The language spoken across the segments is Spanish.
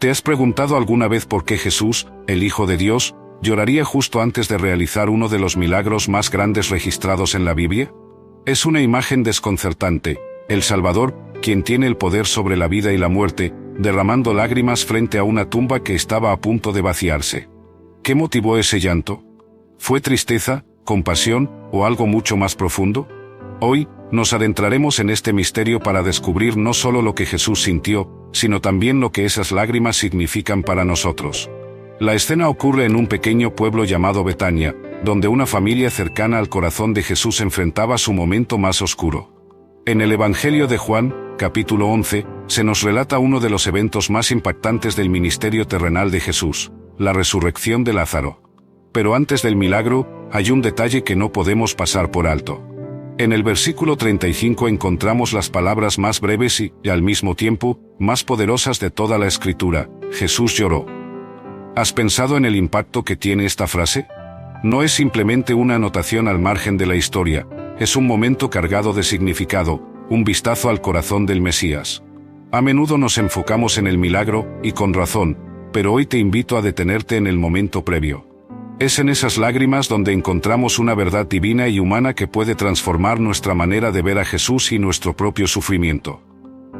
¿Te has preguntado alguna vez por qué Jesús, el Hijo de Dios, lloraría justo antes de realizar uno de los milagros más grandes registrados en la Biblia? Es una imagen desconcertante. El Salvador, quien tiene el poder sobre la vida y la muerte, derramando lágrimas frente a una tumba que estaba a punto de vaciarse. ¿Qué motivó ese llanto? ¿Fue tristeza, compasión o algo mucho más profundo? Hoy, nos adentraremos en este misterio para descubrir no solo lo que Jesús sintió, sino también lo que esas lágrimas significan para nosotros. La escena ocurre en un pequeño pueblo llamado Betania, donde una familia cercana al corazón de Jesús enfrentaba su momento más oscuro. En el Evangelio de Juan, capítulo 11, se nos relata uno de los eventos más impactantes del ministerio terrenal de Jesús, la resurrección de Lázaro. Pero antes del milagro, hay un detalle que no podemos pasar por alto. En el versículo 35 encontramos las palabras más breves y, al mismo tiempo, más poderosas de toda la Escritura: Jesús lloró. ¿Has pensado en el impacto que tiene esta frase? No es simplemente una anotación al margen de la historia, es un momento cargado de significado, un vistazo al corazón del Mesías. A menudo nos enfocamos en el milagro, y con razón, pero hoy te invito a detenerte en el momento previo. Es en esas lágrimas donde encontramos una verdad divina y humana que puede transformar nuestra manera de ver a Jesús y nuestro propio sufrimiento.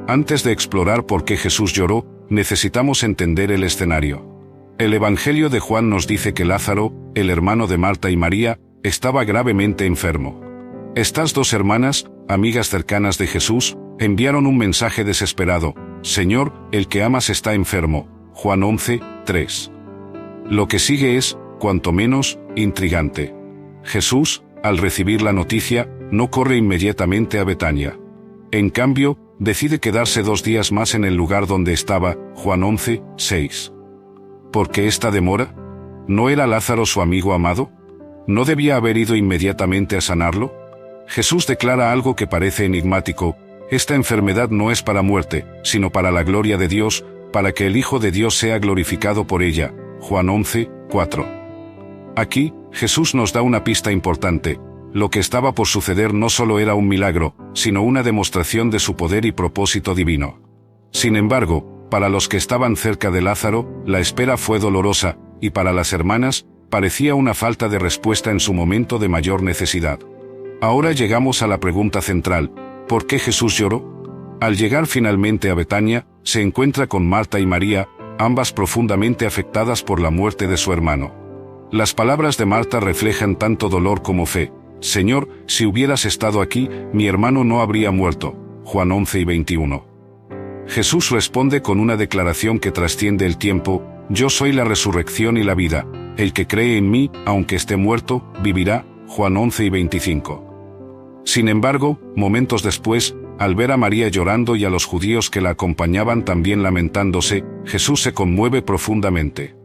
Antes de explorar por qué Jesús lloró, necesitamos entender el escenario. El Evangelio de Juan nos dice que Lázaro, el hermano de Marta y María, estaba gravemente enfermo. Estas dos hermanas, amigas cercanas de Jesús, enviaron un mensaje desesperado: Señor, el que amas está enfermo. Juan 11, 3. Lo que sigue es, cuanto menos, intrigante. Jesús, al recibir la noticia, no corre inmediatamente a Betania. En cambio, decide quedarse 2 días más en el lugar donde estaba. Juan 11, 6. ¿Por qué esta demora? ¿No era Lázaro su amigo amado? ¿No debía haber ido inmediatamente a sanarlo? Jesús declara algo que parece enigmático: esta enfermedad no es para muerte, sino para la gloria de Dios, para que el Hijo de Dios sea glorificado por ella. Juan 11, 4. Aquí, Jesús nos da una pista importante: lo que estaba por suceder no solo era un milagro, sino una demostración de su poder y propósito divino. Sin embargo, para los que estaban cerca de Lázaro, la espera fue dolorosa, y para las hermanas, parecía una falta de respuesta en su momento de mayor necesidad. Ahora llegamos a la pregunta central: ¿por qué Jesús lloró? Al llegar finalmente a Betania, se encuentra con Marta y María, ambas profundamente afectadas por la muerte de su hermano. Las palabras de Marta reflejan tanto dolor como fe: Señor, si hubieras estado aquí, mi hermano no habría muerto. Juan 11 y 21. Jesús responde con una declaración que trasciende el tiempo: Yo soy la resurrección y la vida. El que cree en mí, aunque esté muerto, vivirá. Juan 11 y 25. Sin embargo, momentos después, al ver a María llorando y a los judíos que la acompañaban también lamentándose, Jesús se conmueve profundamente.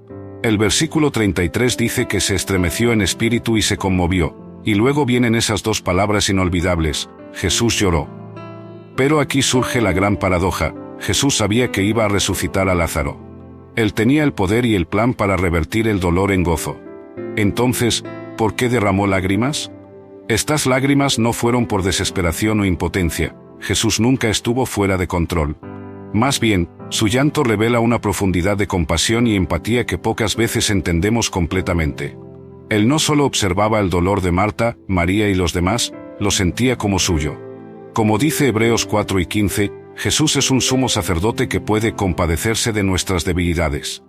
El versículo 33 dice que se estremeció en espíritu y se conmovió, y luego vienen esas dos palabras inolvidables: Jesús lloró. Pero aquí surge la gran paradoja: Jesús sabía que iba a resucitar a Lázaro. Él tenía el poder y el plan para revertir el dolor en gozo. Entonces, ¿por qué derramó lágrimas? Estas lágrimas no fueron por desesperación o impotencia. Jesús nunca estuvo fuera de control. Más bien, su llanto revela una profundidad de compasión y empatía que pocas veces entendemos completamente. Él no solo observaba el dolor de Marta, María y los demás, lo sentía como suyo. Como dice Hebreos 4 y 15, Jesús es un sumo sacerdote que puede compadecerse de nuestras debilidades.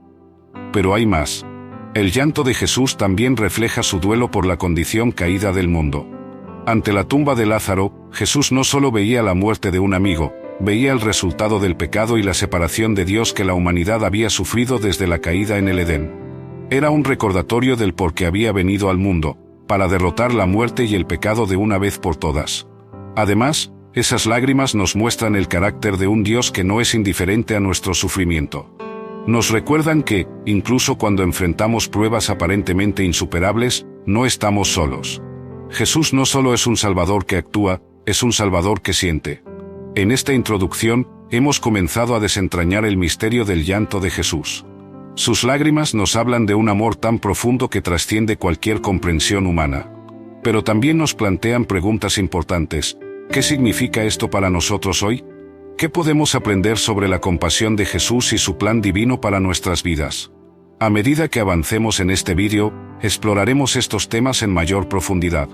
Pero hay más. El llanto de Jesús también refleja su duelo por la condición caída del mundo. Ante la tumba de Lázaro, Jesús no solo veía la muerte de un amigo, veía el resultado del pecado y la separación de Dios que la humanidad había sufrido desde la caída en el Edén. Era un recordatorio del por qué había venido al mundo, para derrotar la muerte y el pecado de una vez por todas. Además, esas lágrimas nos muestran el carácter de un Dios que no es indiferente a nuestro sufrimiento. Nos recuerdan que, incluso cuando enfrentamos pruebas aparentemente insuperables, no estamos solos. Jesús no solo es un Salvador que actúa, es un Salvador que siente. En esta introducción, hemos comenzado a desentrañar el misterio del llanto de Jesús. Sus lágrimas nos hablan de un amor tan profundo que trasciende cualquier comprensión humana. Pero también nos plantean preguntas importantes. ¿Qué significa esto para nosotros hoy? ¿Qué podemos aprender sobre la compasión de Jesús y su plan divino para nuestras vidas? A medida que avancemos en este vídeo, exploraremos estos temas en mayor profundidad.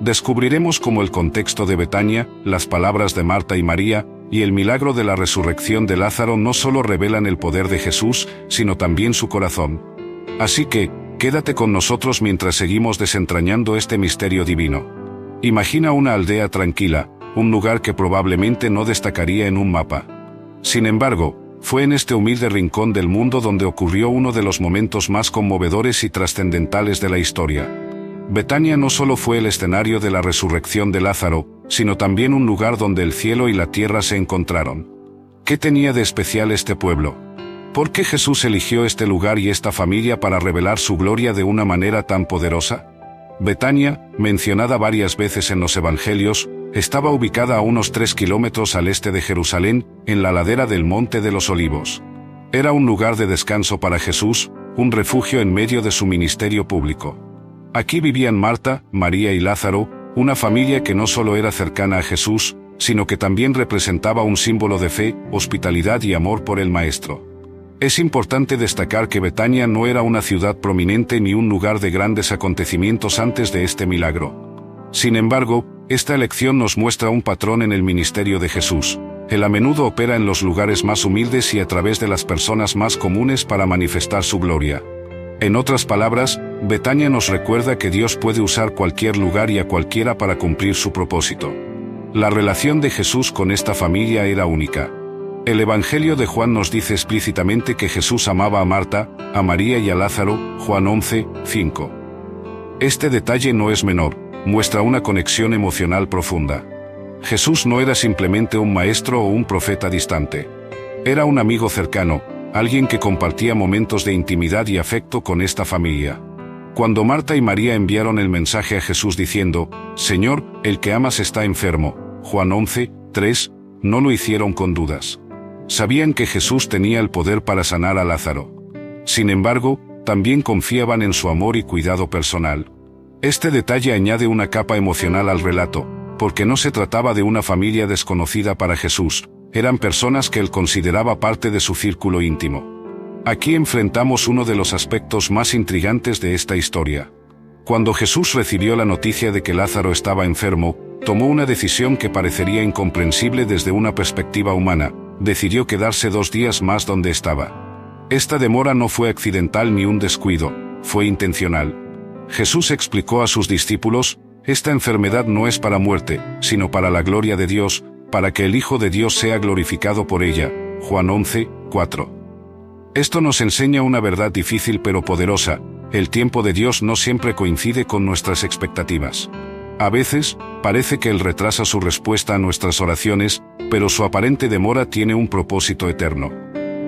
Descubriremos cómo el contexto de Betania, las palabras de Marta y María, y el milagro de la resurrección de Lázaro no solo revelan el poder de Jesús, sino también su corazón. Así que, quédate con nosotros mientras seguimos desentrañando este misterio divino. Imagina una aldea tranquila, un lugar que probablemente no destacaría en un mapa. Sin embargo, fue en este humilde rincón del mundo donde ocurrió uno de los momentos más conmovedores y trascendentales de la historia. Betania no solo fue el escenario de la resurrección de Lázaro, sino también un lugar donde el cielo y la tierra se encontraron. ¿Qué tenía de especial este pueblo? ¿Por qué Jesús eligió este lugar y esta familia para revelar su gloria de una manera tan poderosa? Betania, mencionada varias veces en los Evangelios, estaba ubicada a unos 3 kilómetros al este de Jerusalén, en la ladera del Monte de los Olivos. Era un lugar de descanso para Jesús, un refugio en medio de su ministerio público. Aquí vivían Marta, María y Lázaro, una familia que no solo era cercana a Jesús, sino que también representaba un símbolo de fe, hospitalidad y amor por el Maestro. Es importante destacar que Betania no era una ciudad prominente ni un lugar de grandes acontecimientos antes de este milagro. Sin embargo, esta elección nos muestra un patrón en el ministerio de Jesús. Él a menudo opera en los lugares más humildes y a través de las personas más comunes para manifestar su gloria. En otras palabras, Betania nos recuerda que Dios puede usar cualquier lugar y a cualquiera para cumplir su propósito. La relación de Jesús con esta familia era única. El Evangelio de Juan nos dice explícitamente que Jesús amaba a Marta, a María y a Lázaro, Juan 11:5. Este detalle no es menor, muestra una conexión emocional profunda. Jesús no era simplemente un maestro o un profeta distante. Era un amigo cercano, alguien que compartía momentos de intimidad y afecto con esta familia. Cuando Marta y María enviaron el mensaje a Jesús diciendo, «Señor, el que amas está enfermo», Juan 11:3, no lo hicieron con dudas. Sabían que Jesús tenía el poder para sanar a Lázaro. Sin embargo, también confiaban en su amor y cuidado personal. Este detalle añade una capa emocional al relato, porque no se trataba de una familia desconocida para Jesús, eran personas que él consideraba parte de su círculo íntimo. Aquí enfrentamos uno de los aspectos más intrigantes de esta historia. Cuando Jesús recibió la noticia de que Lázaro estaba enfermo, tomó una decisión que parecería incomprensible desde una perspectiva humana, decidió quedarse 2 días más donde estaba. Esta demora no fue accidental ni un descuido, fue intencional. Jesús explicó a sus discípulos, esta enfermedad no es para muerte, sino para la gloria de Dios, para que el Hijo de Dios sea glorificado por ella. Juan 11:4. Esto nos enseña una verdad difícil pero poderosa, el tiempo de Dios no siempre coincide con nuestras expectativas. A veces, parece que Él retrasa su respuesta a nuestras oraciones, pero su aparente demora tiene un propósito eterno.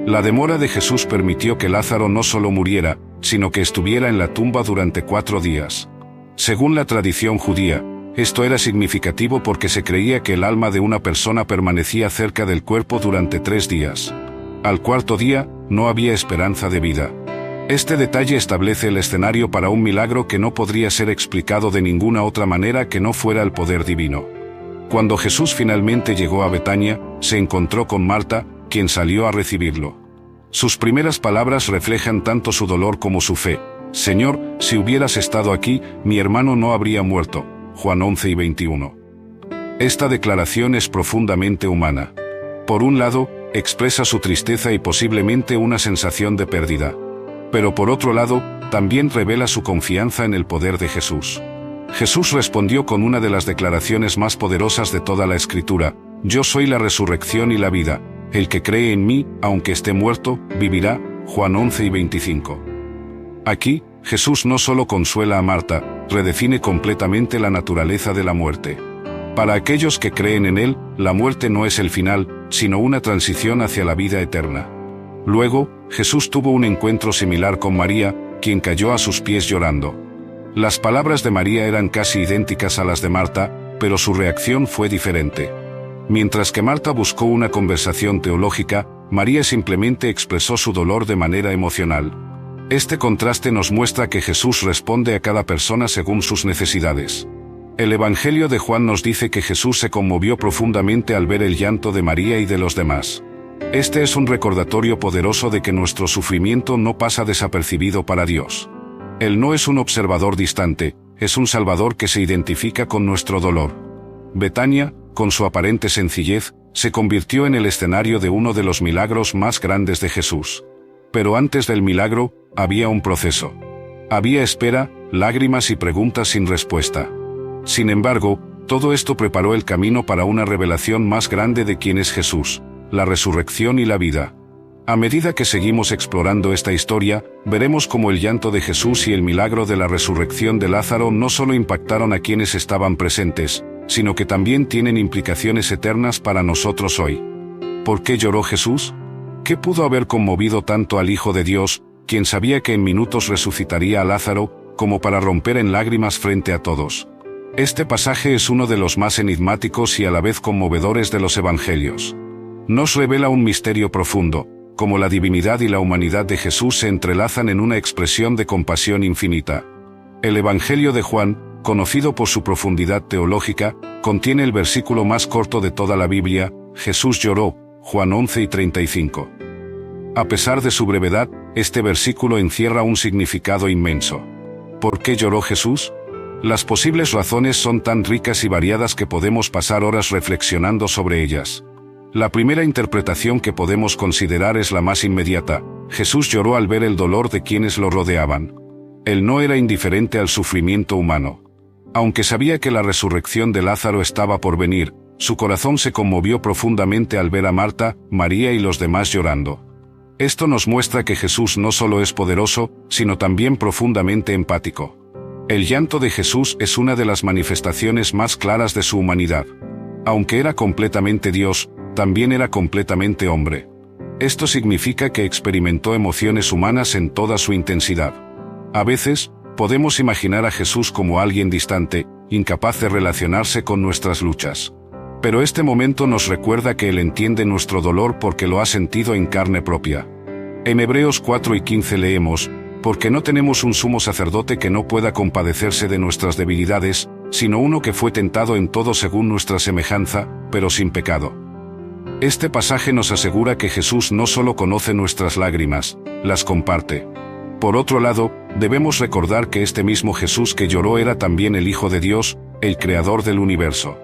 La demora de Jesús permitió que Lázaro no solo muriera, sino que estuviera en la tumba durante 4 días. Según la tradición judía, esto era significativo porque se creía que el alma de una persona permanecía cerca del cuerpo durante 3 días. Al 4.º día, no había esperanza de vida. Este detalle establece el escenario para un milagro que no podría ser explicado de ninguna otra manera que no fuera el poder divino. Cuando Jesús finalmente llegó a Betania, se encontró con Marta, quien salió a recibirlo. Sus primeras palabras reflejan tanto su dolor como su fe. «Señor, si hubieras estado aquí, mi hermano no habría muerto». Juan 11:21. Esta declaración es profundamente humana. Por un lado, expresa su tristeza y posiblemente una sensación de pérdida. Pero por otro lado, también revela su confianza en el poder de Jesús. Jesús respondió con una de las declaraciones más poderosas de toda la Escritura: «Yo soy la resurrección y la vida. El que cree en mí, aunque esté muerto, vivirá». Juan 11:25. Aquí, Jesús no solo consuela a Marta, redefine completamente la naturaleza de la muerte. Para aquellos que creen en Él, la muerte no es el final, sino una transición hacia la vida eterna. Luego, Jesús tuvo un encuentro similar con María, quien cayó a sus pies llorando. Las palabras de María eran casi idénticas a las de Marta, pero su reacción fue diferente. Mientras que Marta buscó una conversación teológica, María simplemente expresó su dolor de manera emocional. Este contraste nos muestra que Jesús responde a cada persona según sus necesidades. El Evangelio de Juan nos dice que Jesús se conmovió profundamente al ver el llanto de María y de los demás. Este es un recordatorio poderoso de que nuestro sufrimiento no pasa desapercibido para Dios. Él no es un observador distante, es un Salvador que se identifica con nuestro dolor. Betania, con su aparente sencillez, se convirtió en el escenario de uno de los milagros más grandes de Jesús. Pero antes del milagro, había un proceso. Había espera, lágrimas y preguntas sin respuesta. Sin embargo, todo esto preparó el camino para una revelación más grande de quién es Jesús, la resurrección y la vida. A medida que seguimos explorando esta historia, veremos cómo el llanto de Jesús y el milagro de la resurrección de Lázaro no solo impactaron a quienes estaban presentes, sino que también tienen implicaciones eternas para nosotros hoy. ¿Por qué lloró Jesús? ¿Qué pudo haber conmovido tanto al Hijo de Dios, quien sabía que en minutos resucitaría a Lázaro, como para romper en lágrimas frente a todos? Este pasaje es uno de los más enigmáticos y a la vez conmovedores de los Evangelios. Nos revela un misterio profundo, como la divinidad y la humanidad de Jesús se entrelazan en una expresión de compasión infinita. El Evangelio de Juan, conocido por su profundidad teológica, contiene el versículo más corto de toda la Biblia: Jesús lloró, Juan 11:35. A pesar de su brevedad, este versículo encierra un significado inmenso. ¿Por qué lloró Jesús? Las posibles razones son tan ricas y variadas que podemos pasar horas reflexionando sobre ellas. La primera interpretación que podemos considerar es la más inmediata: Jesús lloró al ver el dolor de quienes lo rodeaban. Él no era indiferente al sufrimiento humano. Aunque sabía que la resurrección de Lázaro estaba por venir, su corazón se conmovió profundamente al ver a Marta, María y los demás llorando. Esto nos muestra que Jesús no solo es poderoso, sino también profundamente empático. El llanto de Jesús es una de las manifestaciones más claras de su humanidad. Aunque era completamente Dios, también era completamente hombre. Esto significa que experimentó emociones humanas en toda su intensidad. A veces, podemos imaginar a Jesús como alguien distante, incapaz de relacionarse con nuestras luchas. Pero este momento nos recuerda que Él entiende nuestro dolor porque lo ha sentido en carne propia. En Hebreos 4:15 leemos: porque no tenemos un sumo sacerdote que no pueda compadecerse de nuestras debilidades, sino uno que fue tentado en todo según nuestra semejanza, pero sin pecado. Este pasaje nos asegura que Jesús no solo conoce nuestras lágrimas, las comparte. Por otro lado, debemos recordar que este mismo Jesús que lloró era también el Hijo de Dios, el Creador del universo.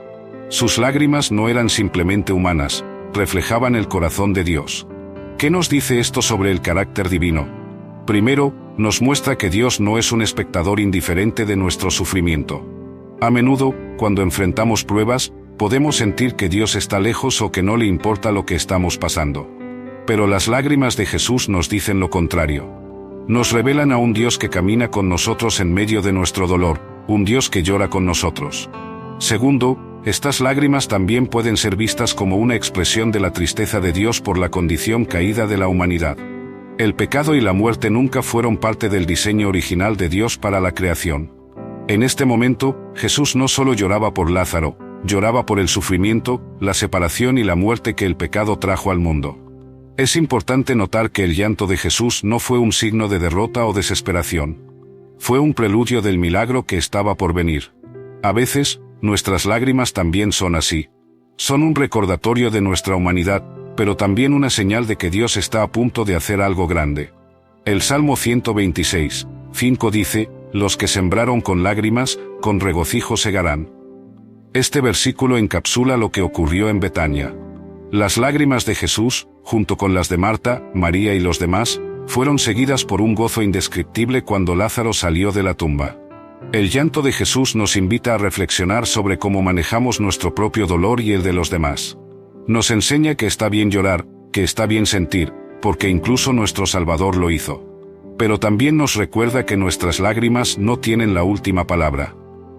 Sus lágrimas no eran simplemente humanas, reflejaban el corazón de Dios. ¿Qué nos dice esto sobre el carácter divino? Primero, nos muestra que Dios no es un espectador indiferente de nuestro sufrimiento. A menudo, cuando enfrentamos pruebas, podemos sentir que Dios está lejos o que no le importa lo que estamos pasando. Pero las lágrimas de Jesús nos dicen lo contrario. Nos revelan a un Dios que camina con nosotros en medio de nuestro dolor, un Dios que llora con nosotros. Segundo, estas lágrimas también pueden ser vistas como una expresión de la tristeza de Dios por la condición caída de la humanidad. El pecado y la muerte nunca fueron parte del diseño original de Dios para la creación. En este momento, Jesús no solo lloraba por Lázaro, lloraba por el sufrimiento, la separación y la muerte que el pecado trajo al mundo. Es importante notar que el llanto de Jesús no fue un signo de derrota o desesperación. Fue un preludio del milagro que estaba por venir. A veces, nuestras lágrimas también son así. Son un recordatorio de nuestra humanidad, pero también una señal de que Dios está a punto de hacer algo grande. El Salmo 126:5 dice: los que sembraron con lágrimas, con regocijo segarán. Este versículo encapsula lo que ocurrió en Betania. Las lágrimas de Jesús, junto con las de Marta, María y los demás, fueron seguidas por un gozo indescriptible cuando Lázaro salió de la tumba. El llanto de Jesús nos invita a reflexionar sobre cómo manejamos nuestro propio dolor y el de los demás. Nos enseña que está bien llorar, que está bien sentir, porque incluso nuestro Salvador lo hizo. Pero también nos recuerda que nuestras lágrimas no tienen la última palabra.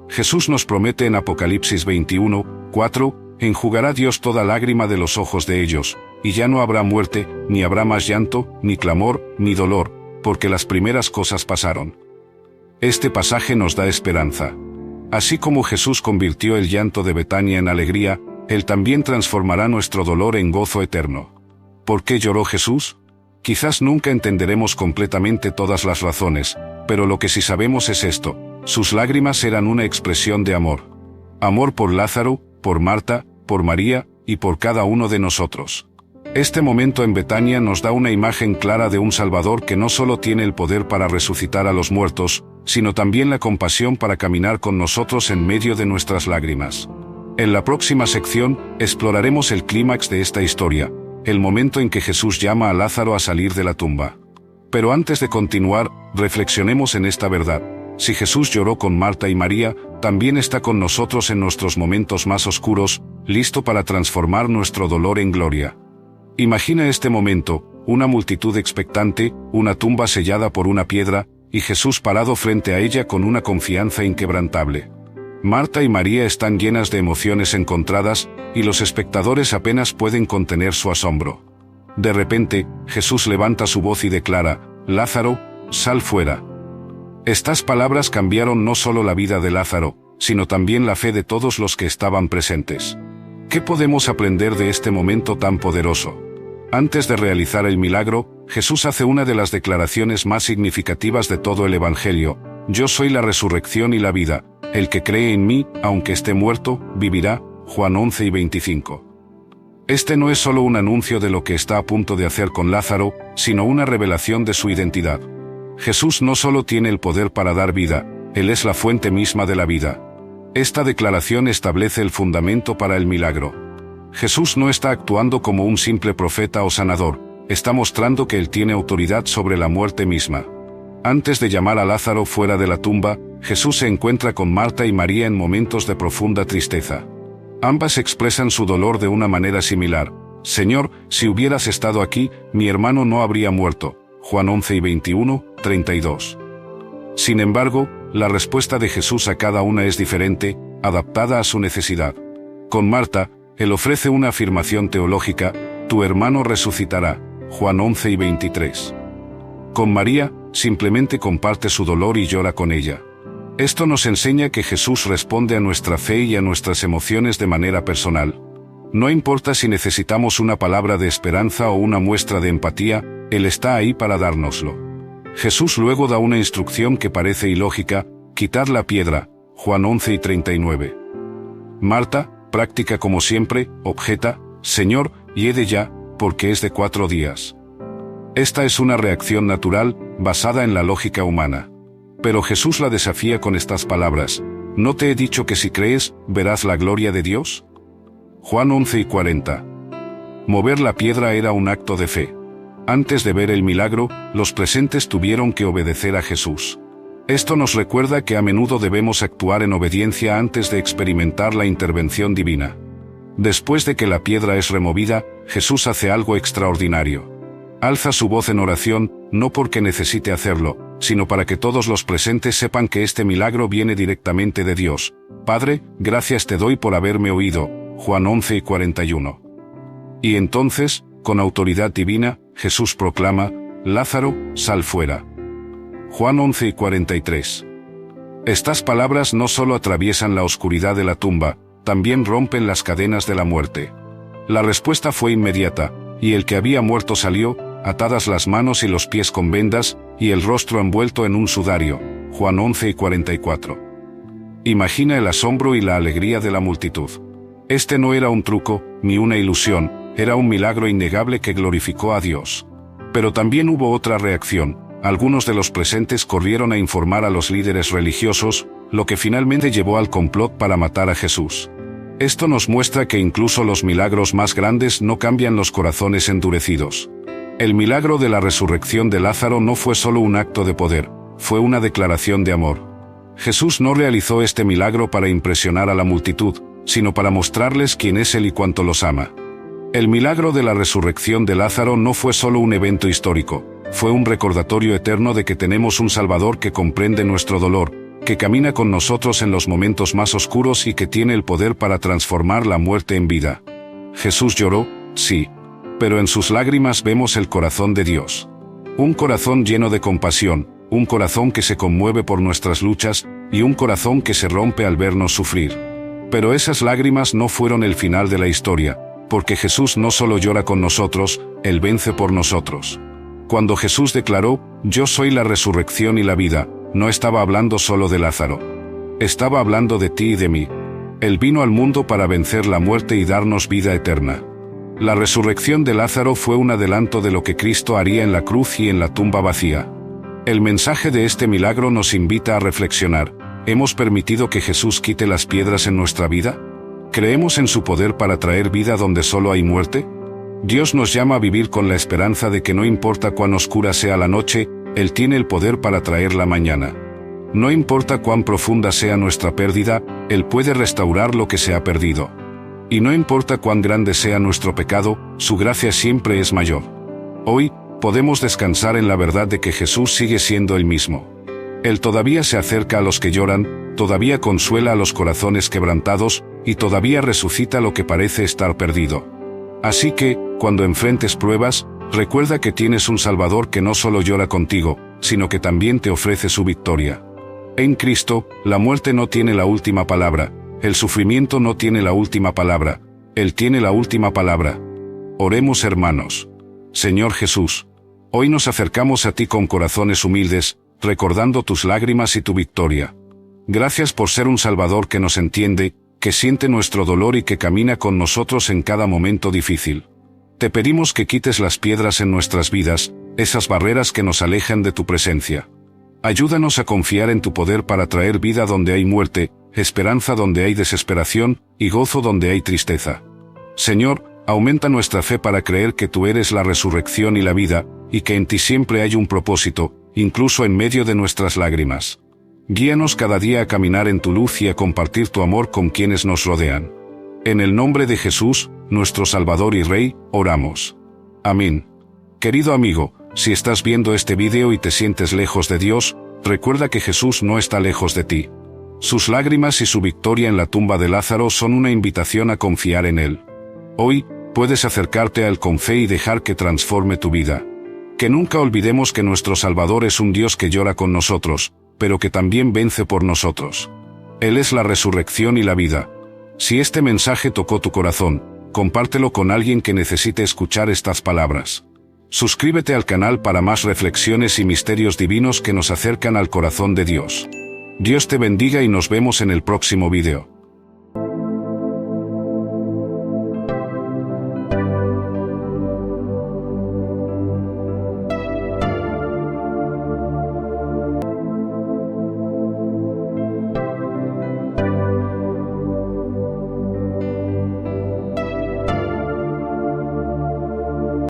Jesús nos promete en Apocalipsis 21:4, enjugará Dios toda lágrima de los ojos de ellos, y ya no habrá muerte, ni habrá más llanto, ni clamor, ni dolor, porque las primeras cosas pasaron. Este pasaje nos da esperanza. Así como Jesús convirtió el llanto de Betania en alegría, Él también transformará nuestro dolor en gozo eterno. ¿Por qué lloró Jesús? Quizás nunca entenderemos completamente todas las razones, pero lo que sí sabemos es esto: sus lágrimas eran una expresión de amor. Amor por Lázaro, por Marta, por María, y por cada uno de nosotros. Este momento en Betania nos da una imagen clara de un Salvador que no solo tiene el poder para resucitar a los muertos, sino también la compasión para caminar con nosotros en medio de nuestras lágrimas. En la próxima sección, exploraremos el clímax de esta historia, el momento en que Jesús llama a Lázaro a salir de la tumba. Pero antes de continuar, reflexionemos en esta verdad. Si Jesús lloró con Marta y María, también está con nosotros en nuestros momentos más oscuros, listo para transformar nuestro dolor en gloria. Imagina este momento, una multitud expectante, una tumba sellada por una piedra, y Jesús parado frente a ella con una confianza inquebrantable. Marta y María están llenas de emociones encontradas, y los espectadores apenas pueden contener su asombro. De repente, Jesús levanta su voz y declara: «Lázaro, sal fuera». Estas palabras cambiaron no solo la vida de Lázaro, sino también la fe de todos los que estaban presentes. ¿Qué podemos aprender de este momento tan poderoso? Antes de realizar el milagro, Jesús hace una de las declaraciones más significativas de todo el Evangelio: «Yo soy la resurrección y la vida. El que cree en mí, aunque esté muerto, vivirá». Juan 11 y 25. Este no es solo un anuncio de lo que está a punto de hacer con Lázaro, sino una revelación de su identidad. Jesús no solo tiene el poder para dar vida, Él es la fuente misma de la vida. Esta declaración establece el fundamento para el milagro. Jesús no está actuando como un simple profeta o sanador, está mostrando que Él tiene autoridad sobre la muerte misma. Antes de llamar a Lázaro fuera de la tumba, Jesús se encuentra con Marta y María en momentos de profunda tristeza. Ambas expresan su dolor de una manera similar: «Señor, si hubieras estado aquí, mi hermano no habría muerto». Juan 11 y 21, 32. Sin embargo, la respuesta de Jesús a cada una es diferente, adaptada a su necesidad. Con Marta, Él ofrece una afirmación teológica: «Tu hermano resucitará». Juan 11 y 23. Con María, simplemente comparte su dolor y llora con ella. Esto nos enseña que Jesús responde a nuestra fe y a nuestras emociones de manera personal. No importa si necesitamos una palabra de esperanza o una muestra de empatía, Él está ahí para dárnoslo. Jesús luego da una instrucción que parece ilógica: «Quitad la piedra». Juan 11 y 39. Marta, práctica como siempre, objeta: «Señor, hiede ya, porque es de 4 días». Esta es una reacción natural, basada en la lógica humana. Pero Jesús la desafía con estas palabras: «¿No te he dicho que si crees, verás la gloria de Dios?» Juan 11 y 40. Mover la piedra era un acto de fe. Antes de ver el milagro, los presentes tuvieron que obedecer a Jesús. Esto nos recuerda que a menudo debemos actuar en obediencia antes de experimentar la intervención divina. Después de que la piedra es removida, Jesús hace algo extraordinario. Alza su voz en oración, no porque necesite hacerlo, sino para que todos los presentes sepan que este milagro viene directamente de Dios. «Padre, gracias te doy por haberme oído». Juan 11 y 41. Y entonces, con autoridad divina, Jesús proclama: «Lázaro, sal fuera». Juan 11 y 43. Estas palabras no solo atraviesan la oscuridad de la tumba, también rompen las cadenas de la muerte. La respuesta fue inmediata, y el que había muerto salió, atadas las manos y los pies con vendas, y el rostro envuelto en un sudario. Juan 11 y 44. Imagina el asombro y la alegría de la multitud. Este no era un truco, ni una ilusión, era un milagro innegable que glorificó a Dios. Pero también hubo otra reacción: algunos de los presentes corrieron a informar a los líderes religiosos, lo que finalmente llevó al complot para matar a Jesús. Esto nos muestra que incluso los milagros más grandes no cambian los corazones endurecidos. El milagro de la resurrección de Lázaro no fue solo un acto de poder, fue una declaración de amor. Jesús no realizó este milagro para impresionar a la multitud, sino para mostrarles quién es Él y cuánto los ama. El milagro de la resurrección de Lázaro no fue solo un evento histórico, fue un recordatorio eterno de que tenemos un Salvador que comprende nuestro dolor, que camina con nosotros en los momentos más oscuros y que tiene el poder para transformar la muerte en vida. Jesús lloró, sí, pero en sus lágrimas vemos el corazón de Dios. Un corazón lleno de compasión, un corazón que se conmueve por nuestras luchas, y un corazón que se rompe al vernos sufrir. Pero esas lágrimas no fueron el final de la historia, porque Jesús no solo llora con nosotros, Él vence por nosotros. Cuando Jesús declaró: «Yo soy la resurrección y la vida», no estaba hablando solo de Lázaro. Estaba hablando de ti y de mí. Él vino al mundo para vencer la muerte y darnos vida eterna. La resurrección de Lázaro fue un adelanto de lo que Cristo haría en la cruz y en la tumba vacía. El mensaje de este milagro nos invita a reflexionar. ¿Hemos permitido que Jesús quite las piedras en nuestra vida? ¿Creemos en su poder para traer vida donde solo hay muerte? Dios nos llama a vivir con la esperanza de que no importa cuán oscura sea la noche, Él tiene el poder para traer la mañana. No importa cuán profunda sea nuestra pérdida, Él puede restaurar lo que se ha perdido. Y no importa cuán grande sea nuestro pecado, su gracia siempre es mayor. Hoy, podemos descansar en la verdad de que Jesús sigue siendo el mismo. Él todavía se acerca a los que lloran, todavía consuela a los corazones quebrantados, y todavía resucita lo que parece estar perdido. Así que, cuando enfrentes pruebas, recuerda que tienes un Salvador que no solo llora contigo, sino que también te ofrece su victoria. En Cristo, la muerte no tiene la última palabra, el sufrimiento no tiene la última palabra, Él tiene la última palabra. Oremos, hermanos. Señor Jesús, hoy nos acercamos a ti con corazones humildes, recordando tus lágrimas y tu victoria. Gracias por ser un Salvador que nos entiende, que siente nuestro dolor y que camina con nosotros en cada momento difícil. Te pedimos que quites las piedras en nuestras vidas, esas barreras que nos alejan de tu presencia. Ayúdanos a confiar en tu poder para traer vida donde hay muerte, esperanza donde hay desesperación, y gozo donde hay tristeza. Señor, aumenta nuestra fe para creer que tú eres la resurrección y la vida, y que en ti siempre hay un propósito, incluso en medio de nuestras lágrimas. Guíanos cada día a caminar en tu luz y a compartir tu amor con quienes nos rodean. En el nombre de Jesús, nuestro Salvador y Rey, oramos. Amén. Querido amigo, si estás viendo este video y te sientes lejos de Dios, recuerda que Jesús no está lejos de ti. Sus lágrimas y su victoria en la tumba de Lázaro son una invitación a confiar en Él. Hoy, puedes acercarte a Él con fe y dejar que transforme tu vida. Que nunca olvidemos que nuestro Salvador es un Dios que llora con nosotros, pero que también vence por nosotros. Él es la resurrección y la vida. Si este mensaje tocó tu corazón, compártelo con alguien que necesite escuchar estas palabras. Suscríbete al canal para más reflexiones y misterios divinos que nos acercan al corazón de Dios. Dios te bendiga y nos vemos en el próximo video.